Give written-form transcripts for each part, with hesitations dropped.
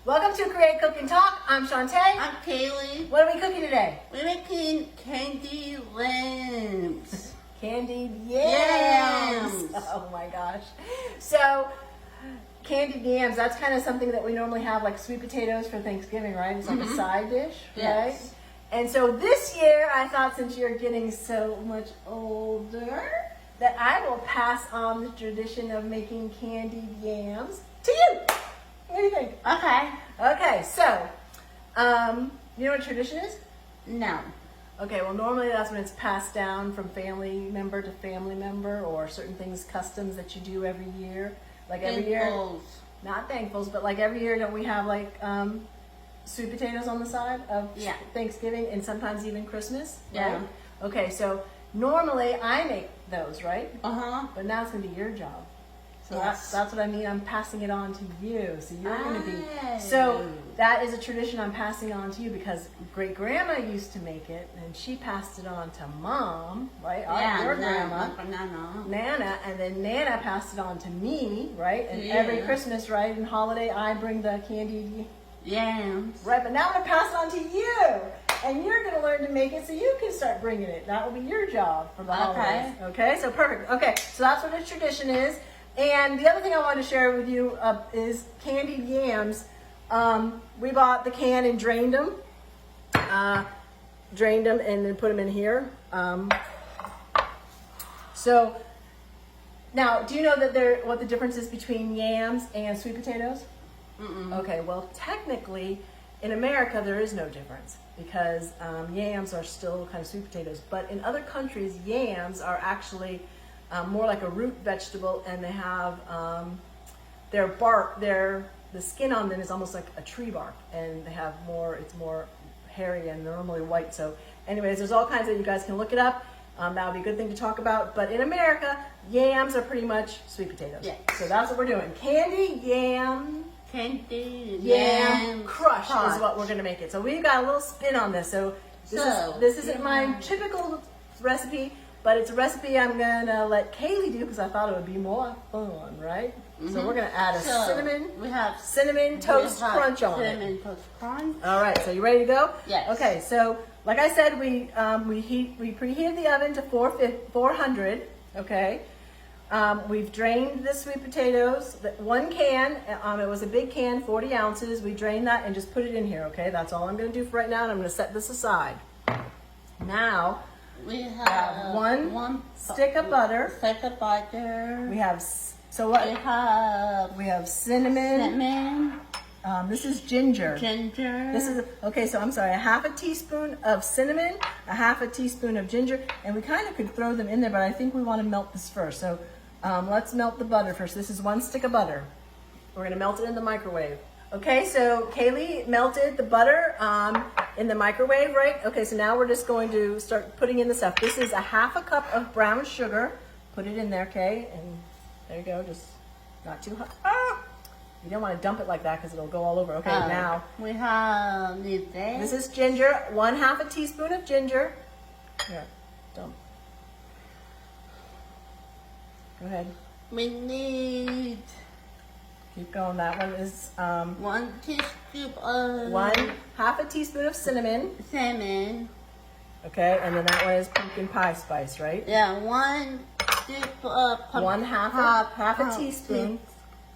Welcome to Create, Cook, and Talk. I'm Shantae. I'm Kaylee. What are we cooking today? We're making candy lamps. Candied yams. Yams. Oh my gosh. So, candied yams, that's kind of something that we normally have like sweet potatoes for Thanksgiving, right? It's like a side dish, right? Yes. And so this year, I thought since you're getting so much older, that I will pass on the tradition of making candied yams to you. What do you think? Okay. Okay, so, you know what tradition is? No. Okay, well, normally that's when it's passed down from family member to family member, or certain things, customs that you do every year. Like every year, not thankfuls, but like every year, don't we have like sweet potatoes on the side of Thanksgiving and sometimes even Christmas? Yeah. Right? Okay, so normally I make those, right? But now it's gonna be your job. So Yes. that's what I mean. I'm passing it on to you. So you're going to be. Oh. So that is a tradition I'm passing on to you because great grandma used to make it and she passed it on to mom, right? Your grandma, Nana, and then Nana passed it on to me, right? And every Christmas, right, and holiday, I bring the candied yams. right? But now I'm going to pass it on to you. And you're going to learn to make it so you can start bringing it. That will be your job for the holidays. Okay, so perfect. Okay, so that's what the tradition is. And the other thing I wanted to share with you is candied yams. We bought the can and drained them. Drained them and then put them in here. So now, do you know that what the difference is between yams and sweet potatoes? Okay, well, technically, in America, there is no difference because yams are still kind of sweet potatoes. But in other countries, yams are actually more like a root vegetable, and they have their bark, the skin on them is almost like a tree bark, and they have it's more hairy and normally white. So anyways, there's all kinds of, you guys can look it up. That would be a good thing to talk about. But in America, yams are pretty much sweet potatoes. Yes. So that's what we're doing. Candy yam crush is what we're going to make it. So we've got a little spin on this. So this isn't my typical recipe, but it's a recipe I'm going to let Kaylee do because I thought it would be more fun, right? So we're going to add a cinnamon toast crunch on it. Cinnamon toast crunch. All right, so you ready to go? Yes. Okay, so like I said, we preheated the oven to 400, okay? We've drained the sweet potatoes, one can, it was a big can, 40 ounces. We drained that and just put it in here, okay? That's all I'm going to do for right now, and I'm going to set this aside. Now, we have one stick of butter. We have, we have cinnamon. This is ginger. This is, okay, so I'm sorry, a half a teaspoon of cinnamon, a half a teaspoon of ginger, and we kind of could throw them in there, but I think we want to melt this first. So let's melt the butter first. This is one stick of butter. We're going to melt it in the microwave. Okay, so Kaylee melted the butter in the microwave, right? Okay, so now we're just going to start putting in the stuff. This is a half a cup of brown sugar. Put it in there, okay? And there you go, just not too hot. Ah! You don't want to dump it like that because it'll go all over. Okay, now we have this is ginger, 1/2 a teaspoon of ginger. Here, dump. Go ahead. We need. Keep going. That one is 1 teaspoon of 1/2 a teaspoon of cinnamon. Okay, and then that one is pumpkin pie spice, right? Yeah, 1 teaspoon of half a teaspoon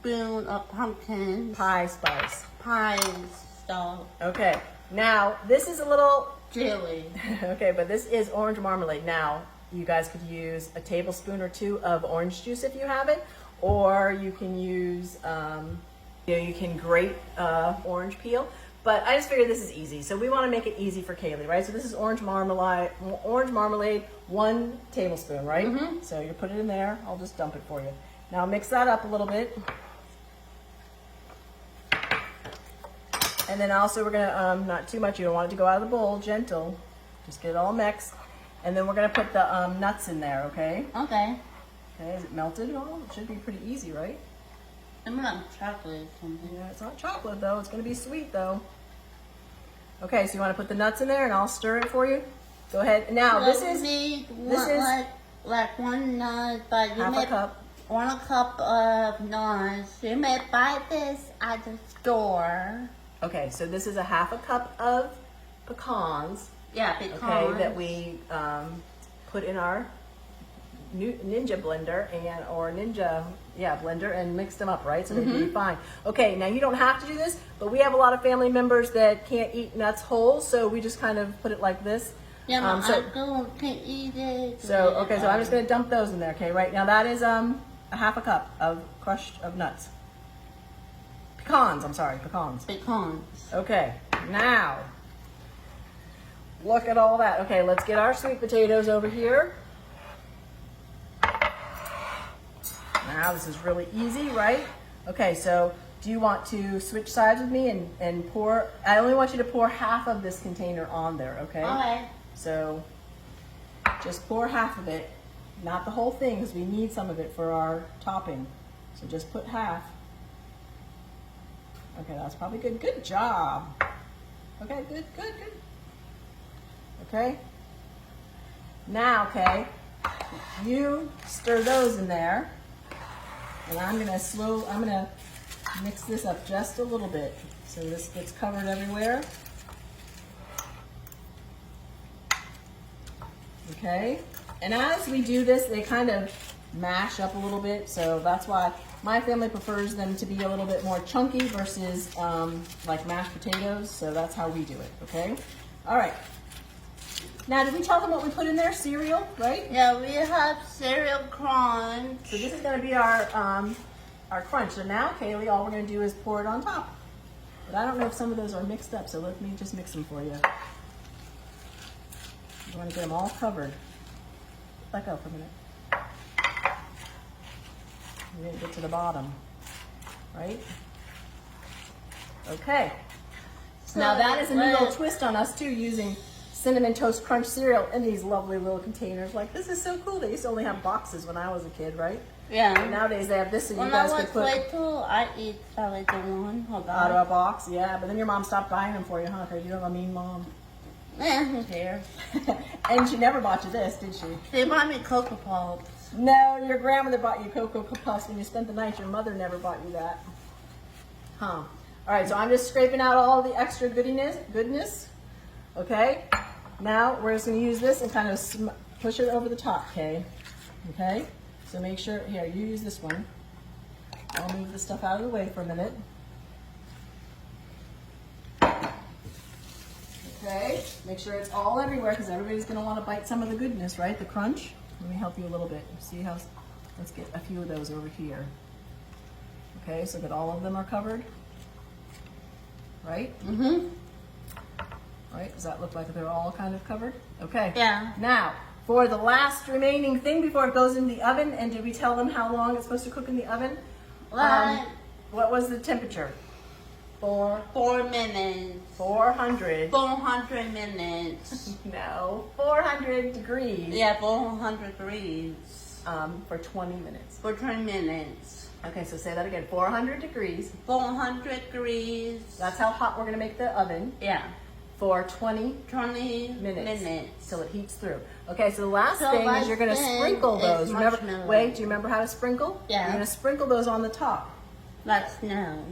of pumpkin pie spice. Okay, now this is a little jelly. Okay, but this is orange marmalade. Now, you guys could use a tablespoon or 2 of orange juice if you have it, or you can use, you can grate orange peel. But I just figured this is easy, so we want to make it easy for Kaylee, right? So this is orange marmalade, 1 tablespoon, right? So you put it in there. I'll just dump it for you. Now mix that up a little bit. And then also we're gonna, not too much, you don't want it to go out of the bowl, gentle. Just get it all mixed. And then we're gonna put the nuts in there, okay? Okay. Okay, is it melted? Oh, it should be pretty easy, right? I'm not chocolate or something. Yeah, it's not chocolate though, it's gonna be sweet though. Okay, so you wanna put the nuts in there and I'll stir it for you? Go ahead. Now this is like 1 nut, but you half may a cup. 1 cup of nuts. You may buy this at the store. Okay, so this is a half a cup of pecans. Yeah, pecans. Okay, that we put in our Ninja blender blender and mix them up, right? So they can be fine. Okay, now you don't have to do this, but we have a lot of family members that can't eat nuts whole, so we just kind of put it like this. Yeah, I can eat it. So okay, so I'm just gonna dump those in there. Okay, right now that is a half a cup of crushed nuts. Pecans, I'm sorry, pecans. Pecans. Okay, now look at all that. Okay, let's get our sweet potatoes over here. Now this is really easy, right? Okay, so do you want to switch sides with me and pour? I only want you to pour half of this container on there, okay? Okay. So just pour half of it, not the whole thing, because we need some of it for our topping. So just put half. Okay, that's probably good. Good job. Okay, good. Okay. Now, okay, you stir those in there, and I'm gonna mix this up just a little bit so this gets covered everywhere. Okay, and as we do this, they kind of mash up a little bit, so that's why my family prefers them to be a little bit more chunky versus like mashed potatoes, so that's how we do it, okay? All right. Now, did we tell them what we put in there? Cereal, right? Yeah, we have cereal crunch. So this is going to be our crunch. So now, Kaylee, all we're going to do is pour it on top. But I don't know if some of those are mixed up, so let me just mix them for you. You want to get them all covered. Let go for a minute. We didn't get to the bottom, right? Okay. So now that is a new little twist on us too, using Cinnamon Toast Crunch cereal in these lovely little containers. Like, this is so cool. They used to only have boxes when I was a kid, right? Yeah. And nowadays they have this, so you when guys I could was put little, I eat the little one. Hold out on. of a box. Yeah, but then your mom stopped buying them for you, huh? Because you have a mean mom. Who cares? And she never bought you this, did she? They bought me Cocoa Pops. No, your grandmother bought you Cocoa Puffs when you spent the night. Your mother never bought you that. Huh. All right, so I'm just scraping out all the extra goodness. Okay? Now we're just going to use this and kind of push it over the top, okay? Okay? So make sure, here, you use this one. I'll move the stuff out of the way for a minute. Okay? Make sure it's all everywhere because everybody's going to want to bite some of the goodness, right? The crunch. Let me help you a little bit. See how, let's get a few of those over here. Okay, so that all of them are covered. Right? Mm-hmm. Right, does that look like they're all kind of covered? Okay. Yeah. Now, for the last remaining thing before it goes in the oven, and did we tell them how long it's supposed to cook in the oven? What was the temperature? 4 minutes. 400. 400 minutes. No, 400 degrees. Yeah, 400 degrees. For 20 minutes. For 20 minutes. Okay, so say that again. 400 degrees. 400 degrees. That's how hot we're going to make the oven. Yeah. For 20 minutes. Till it heats through. Okay, so the last thing is you're going to sprinkle those. Remember? Wait, do you remember how to sprinkle? Yeah. You're going to sprinkle those on the top. Like snow.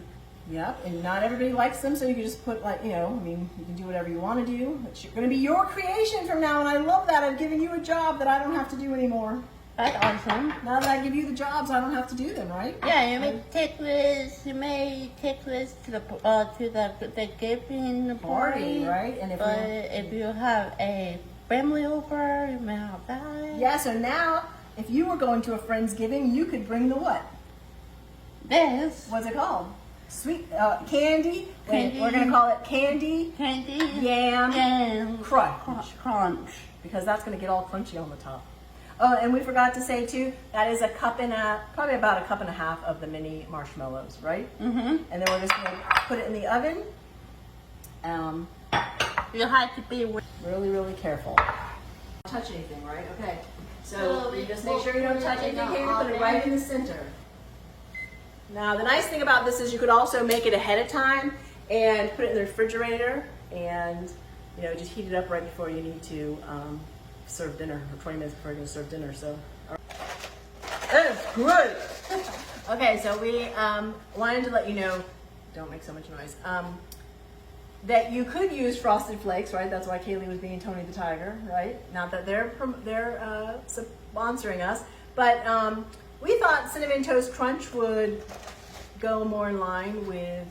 Yep, and not everybody likes them, so you can just put, like, you know, I mean, you can do whatever you want to do. It's going to be your creation from now, and I love that. I've given you a job that I don't have to do anymore. That's awesome. Now that I give you the jobs, I don't have to do them, right? Yeah, you may take this. You may take this to the giving party, right? And if you have a family over, you may have that. Yeah. So now, if you were going to a Friendsgiving, you could bring the what? This. What's it called? Sweet candy. Candy. We're gonna call it candy yam crunch. Because that's gonna get all crunchy on the top. Oh, and we forgot to say too, that is probably about a cup and a half of the mini marshmallows, right? Mm-hmm. And then we're just gonna put it in the oven. You have to be really, really careful. Don't touch anything, right? Okay. So you just make sure you don't touch anything here. You put it right in the center. Now, the nice thing about this is you could also make it ahead of time and put it in the refrigerator and, you know, just heat it up right before you need to serve dinner, or 20 minutes before you're going to serve dinner. So, that's good. Okay, so we wanted to let you know, don't make so much noise, that you could use Frosted Flakes, right? That's why Kaylee was being Tony the Tiger, right? Not that they're sponsoring us, but we thought Cinnamon Toast Crunch would go more in line with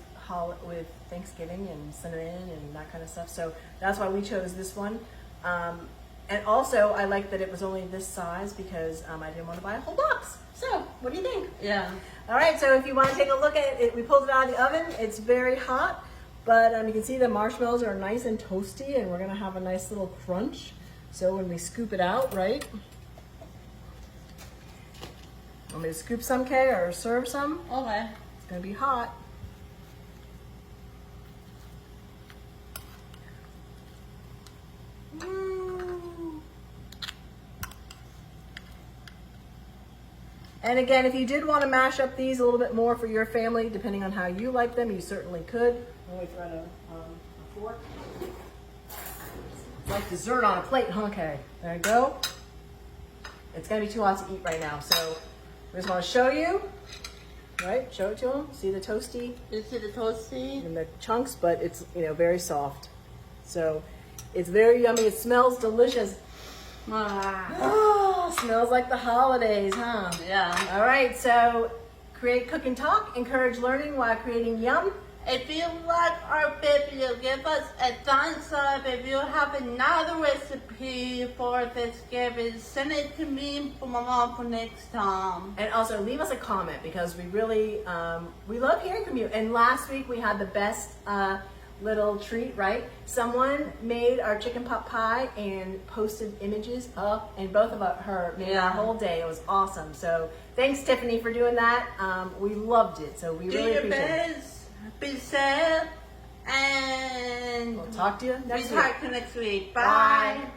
Thanksgiving and cinnamon and that kind of stuff. So that's why we chose this one. And also, I like that it was only this size because I didn't want to buy a whole box. So, what do you think? Yeah. All right, so if you want to take a look at it, we pulled it out of the oven. It's very hot, but you can see the marshmallows are nice and toasty, and we're going to have a nice little crunch. So when we scoop it out, right? Want me to scoop some, Kay, or serve some? Okay. It's going to be hot. And again, if you did want to mash up these a little bit more for your family, depending on how you like them, you certainly could. Oh, we've got a fork. It's like dessert on a plate, huh, Kay? There you go. It's going to be too hot to eat right now, so we just want to show you. Right? Show it to them. See the toasty? You see the toasty? And the chunks, but it's, very soft. So it's very yummy. It smells delicious. Oh, smells like the holidays, huh? Yeah. All right, so create, cook, and talk. Encourage learning while creating yum. If you like our video, give us a thumbs up. If you have another recipe for Thanksgiving, send it to me for my mom for next time. And also leave us a comment because we really, we love hearing from you. And last week we had the best little treat, right? Someone made our chicken pot pie and posted images up, and both of her made our whole day. It was awesome. So thanks, Tiffany, for doing that. We loved it. So we really appreciate it. Be safe, and We'll talk to you next week. Next week. Bye. Bye.